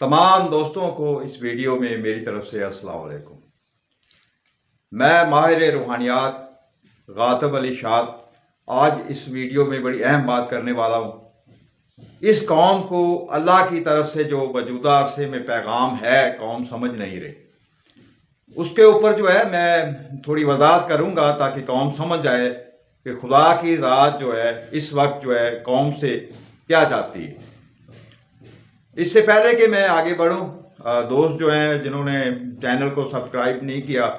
تمام دوستوں کو اس ویڈیو میں میری طرف سے السلام علیکم۔ میں ماہر روحانیات غاطب علی شاد آج اس ویڈیو میں بڑی اہم بات کرنے والا ہوں۔ اس قوم کو اللہ کی طرف سے جو موجودہ عرصے میں پیغام ہے قوم سمجھ نہیں رہی، اس کے اوپر میں تھوڑی وضاحت کروں گا تاکہ قوم سمجھ جائے کہ خدا کی ذات اس وقت قوم سے کیا چاہتی ہے۔ اس سے پہلے کہ میں آگے بڑھوں، دوست جنہوں نے چینل کو سبسکرائب نہیں کیا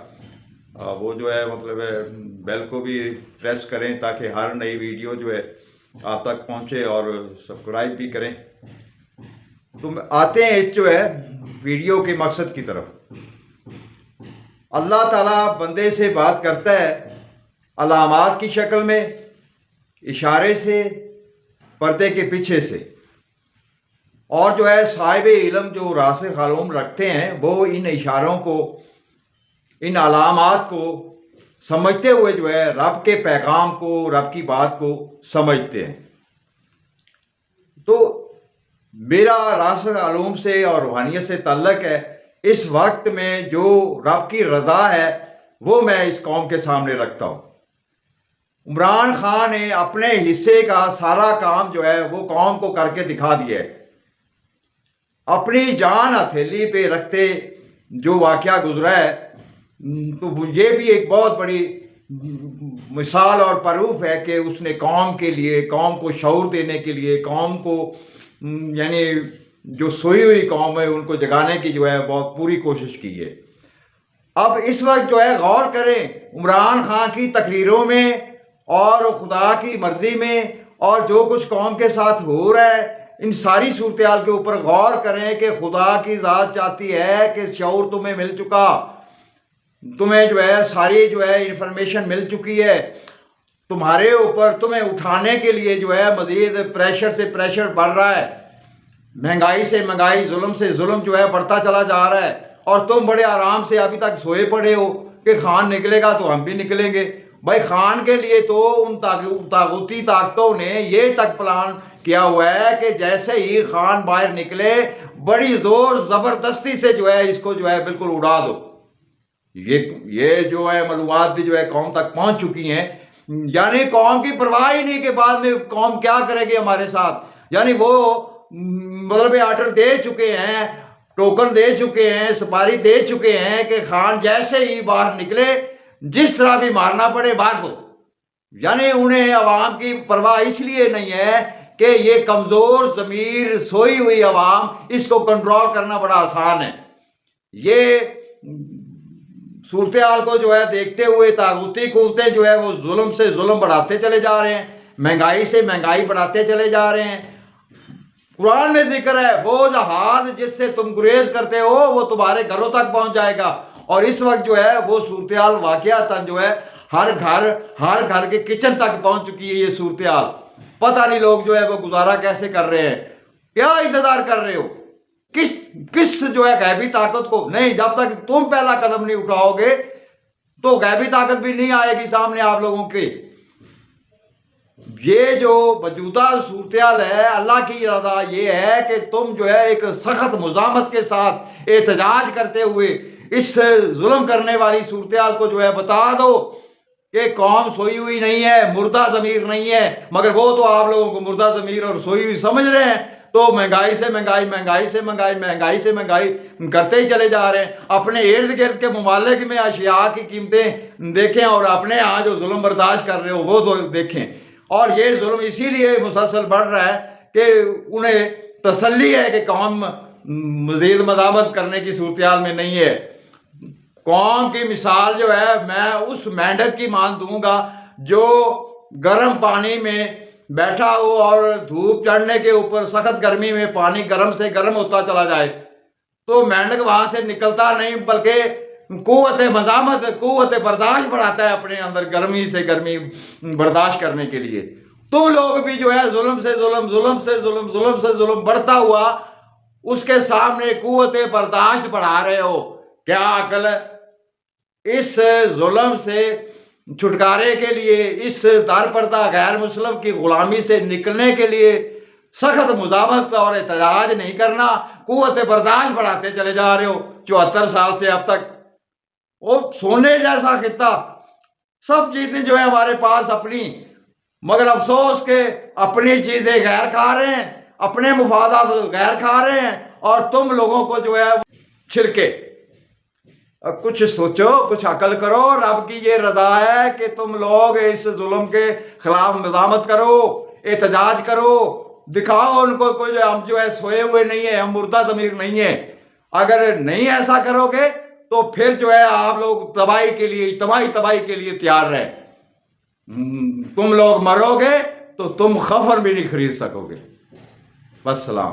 وہ بیل کو بھی پریس کریں تاکہ ہر نئی ویڈیو آپ تک پہنچے اور سبسکرائب بھی کریں۔ تو آتے ہیں اس ویڈیو کے مقصد کی طرف۔ اللہ تعالیٰ بندے سے بات کرتا ہے علامات کی شکل میں، اشارے سے، پردے کے پیچھے سے، اور صاحب علم جو راسخ علوم رکھتے ہیں وہ ان اشاروں کو، ان علامات کو سمجھتے ہوئے رب کے پیغام کو، رب کی بات کو سمجھتے ہیں۔ تو میرا راسخ علوم سے اور روحانیت سے تعلق ہے، اس وقت میں جو رب کی رضا ہے وہ میں اس قوم کے سامنے رکھتا ہوں۔ عمران خان نے اپنے حصے کا سارا کام وہ قوم کو کر کے دکھا دیا ہے۔ اپنی جان ہتھیلی پہ رکھتے جو واقعہ گزرا ہے، تو یہ بھی ایک بہت بڑی مثال اور پروف ہے کہ اس نے قوم کے لیے، قوم کو شعور دینے کے لیے، قوم کو یعنی جو سوئی ہوئی قوم ہے ان کو جگانے کی بہت پوری کوشش کی ہے۔ اب اس وقت غور کریں عمران خان کی تقریروں میں اور خدا کی مرضی میں، اور جو کچھ قوم کے ساتھ ہو رہا ہے، ان ساری صورتحال کے اوپر غور کریں کہ خدا کی ذات چاہتی ہے کہ شعور تمہیں مل چکا، تمہیں ساری انفارمیشن مل چکی ہے، تمہارے اوپر تمہیں اٹھانے کے لیے مزید پریشر سے پریشر بڑھ رہا ہے، مہنگائی سے مہنگائی، ظلم سے ظلم بڑھتا چلا جا رہا ہے، اور تم بڑے آرام سے ابھی تک سوئے پڑے ہو کہ خان نکلے گا تو ہم بھی نکلیں گے۔ بھائی خان کے لیے تو ان طاغوتی طاقتوں نے یہ تک پلان کیا ہوا ہے کہ جیسے ہی خان باہر نکلے بڑی زور زبردستی سے اس کو بالکل اڑا دو۔ یہ معلومات بھی قوم تک پہنچ چکی ہیں، یعنی قوم کی پرواہ ہی نہیں کہ بعد میں قوم کیا کرے گی ہمارے ساتھ۔ یعنی وہ آرڈر دے چکے ہیں، ٹوکن دے چکے ہیں، سپاری دے چکے ہیں کہ خان جیسے ہی باہر نکلے جس طرح بھی مارنا پڑے مار دو۔ یعنی انہیں عوام کی پرواہ اس لیے نہیں ہے کہ یہ کمزور ضمیر سوئی ہوئی عوام، اس کو کنٹرول کرنا بڑا آسان ہے۔ یہ صورتحال کو دیکھتے ہوئے طاغوتی قوتیں وہ ظلم سے ظلم بڑھاتے چلے جا رہے ہیں، مہنگائی سے مہنگائی بڑھاتے چلے جا رہے ہیں۔ قرآن میں ذکر ہے وہ جہاز جس سے تم گریز کرتے ہو وہ تمہارے گھروں تک پہنچ جائے گا، اور اس وقت وہ صورتحال واقعتاً ہر گھر کے کچن تک پہنچ چکی ہے۔ یہ صورتحال پتہ نہیں لوگ وہ گزارا کیسے کر رہے ہیں، کیا انتظار کر رہے ہو کس غیبی طاقت کو؟ نہیں، جب تک تم پہلا قدم نہیں اٹھاؤ گے تو غیبی طاقت بھی نہیں آئے گی سامنے آپ لوگوں کے۔ یہ جو موجودہ صورتحال ہے، اللہ کی رضا یہ ہے کہ تم ایک سخت مزاحمت کے ساتھ احتجاج کرتے ہوئے اس ظلم کرنے والی صورتحال کو بتا دو کہ قوم سوئی ہوئی نہیں ہے، مردہ ضمیر نہیں ہے، مگر وہ تو آپ لوگوں کو مردہ ضمیر اور سوئی ہوئی سمجھ رہے ہیں، تو مہنگائی سے مہنگائی، مہنگائی سے مہنگائی، مہنگائی سے مہنگائی کرتے ہی چلے جا رہے ہیں۔ اپنے ارد گرد کے ممالک میں اشیاء کی قیمتیں دیکھیں اور اپنے یہاں جو ظلم برداشت کر رہے ہو وہ تو دیکھیں۔ اور یہ ظلم اسی لیے مسلسل بڑھ رہا ہے کہ انہیں تسلی ہے کہ قوم مزید مزاحمت کرنے کی صورتحال میں نہیں ہے۔ قوم کی مثال میں اس مینڈک کی مان دوں گا جو گرم پانی میں بیٹھا ہو اور دھوپ چڑھنے کے اوپر سخت گرمی میں پانی گرم سے گرم ہوتا چلا جائے تو مینڈک وہاں سے نکلتا نہیں، بلکہ قوت مزاحمت، قوت برداشت بڑھاتا ہے اپنے اندر، گرمی سے گرمی برداشت کرنے کے لیے۔ تم لوگ بھی ظلم سے ظلم، ظلم سے ظلم، ظلم سے ظلم بڑھتا ہوا اس کے سامنے قوت برداشت بڑھا رہے ہو۔ کیا عقل ہے؟ اس ظلم سے چھٹکارے کے لیے، اس دار پردہ غیر مسلم کی غلامی سے نکلنے کے لیے سخت مزاحمت اور احتجاج نہیں کرنا، قوت برداشت بڑھاتے چلے جا رہے ہو 74 سال سے اب تک. وہ سونے جیسا خطہ، سب چیزیں جو ہے ہمارے پاس اپنی، مگر افسوس کہ اپنی چیزیں غیر کھا رہے ہیں، اپنے مفادات غیر کھا رہے ہیں، اور تم لوگوں کو جو ہے چھڑکے. کچھ سوچو، کچھ عقل کرو. رب کی یہ رضا ہے کہ تم لوگ اس ظلم کے خلاف مزاحمت کرو، احتجاج کرو، دکھاؤ ان کو کوئی ہم جو ہے سوئے ہوئے نہیں ہیں، ہم مردہ ضمیر نہیں ہیں. اگر نہیں ایسا کرو گے تو پھر جو ہے آپ لوگ تباہی کے لیے، اجتماعی تباہی کے لیے تیار رہیں. تم لوگ مرو گے تو تم خفر بھی نہیں خرید سکو گے. والسلام.